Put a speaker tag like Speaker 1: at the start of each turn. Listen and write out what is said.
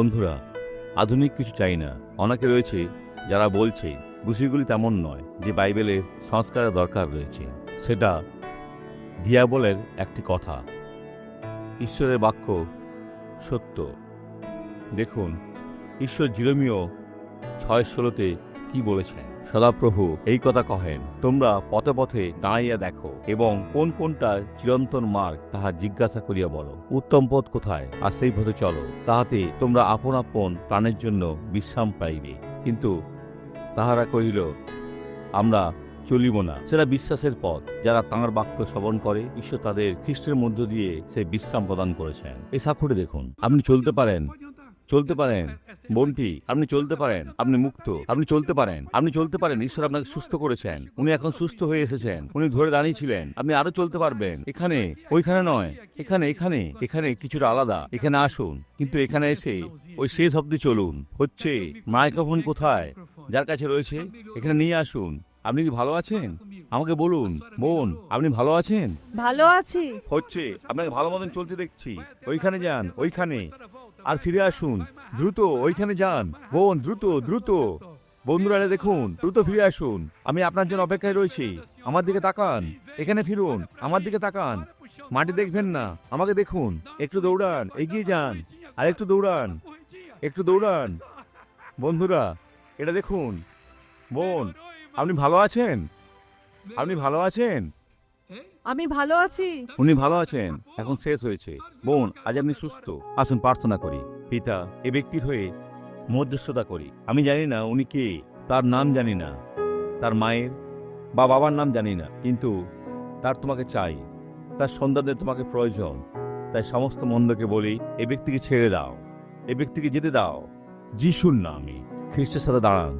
Speaker 1: বন্ধুরা, আধুনিক কিছু চাই না। অনেকে রয়েছে যারা বলছে বিষয়গুলি তেমন নয় যে বাইবেলের সংস্কারের দরকার রয়েছে। সেটা দিয়াবলের একটি কথা। ঈশ্বরের বাক্য সত্য। দেখুন, ঈশ্বর জিরমীয় 6:16 কি বলেছেন। সদাপ্রভু এই কথা কহেন, তোমরা পথে পথে দাঁড়াইয়া দেখো এবং কোন কোনটার চিরন্তন মার্গ তাহা জিজ্ঞাসা করিয়া বলো। উত্তম পথ কোথায়, আর সেই পথে চলো, তাহাতে তোমরা আপন আপন প্রাণের জন্য বিশ্রাম পাইবে। কিন্তু তাহারা কহিল, আমরা চলিব না। সেটা বিশ্বাসের পথ। যারা তাঁর বাক্য শ্রবণ করে, ঈশ্বর তাদের খ্রিস্টের মধ্য দিয়ে সে বিশ্রাম প্রদান করেছেন। এই সাক্ষরটি দেখুন। আপনি চলতে পারেন, চলতে পারেন বোনটি, আপনি চলতে পারেন, আপনি মুক্ত, আপনি চলতে পারেন, আপনি চলতে পারেন। ঈশ্বর আপনাকে সুস্থ করেছেন, উনি এখন সুস্থ হয়ে এসেছেন, উনি ধরে দাঁড়িয়েছিলেন, আপনি আরো চলতে পারবেন। এখানে, ওইখানে নয়, এখানে এখানে এখানে কিছুটা আলাদা। এখানে আসুন, কিন্তু এখানে এসে ওই শেষ অব্দি চলুন। হচ্ছে মাইক্রোফোন কোথায় যার কাছে রয়েছে, এখানে নিয়ে আসুন। আপনি কি ভালো আছেন? আমাকে বলুন, বোন, আপনি ভালো আছেন?
Speaker 2: ভালো আছি।
Speaker 1: হচ্ছে, আপনাকে ভালো মতন চলতে দেখছি। ওইখানে যান, ওইখানে, আর ফিরে আসুন দ্রুত। ওইখানে যান বোন, দ্রুত দ্রুত। বন্ধুরা দেখুন, দ্রুত ফিরে আসুন। আমি আপনার জন্য অপেক্ষায় রয়েছি। আমার দিকে তাকান, এখানে ফিরুন, আমার দিকে তাকান। মাটি দেখবেন না, আমাকে দেখুন। একটু দৌড়ান, এগিয়ে যান, আর একটু দৌড়ান, একটু দৌড়ান। বন্ধুরা এটা দেখুন। বোন, আপনি ভালো আছেন? আপনি ভালো আছেন?
Speaker 2: আমি ভালো আছি।
Speaker 1: উনি ভালো আছেন, এখন শেষ হয়েছে। বোন, আজ আপনি সুস্থ। আসুন প্রার্থনা করি। পিতা, এ ব্যক্তির হয়ে মধ্যস্থতা করি। আমি জানি না উনি কে, তার নাম জানি না, তার মায়ের বা বাবার নাম জানি না, কিন্তু তার তোমাকে চাই, তার সন্তানদের তোমাকে প্রয়োজন। তাই সমস্ত মন্দকে বলি, এ ব্যক্তিকে ছেড়ে দাও, এ ব্যক্তিকে যেতে দাও। যিশুর নামে খ্রিস্টের সাথে দাঁড়ান।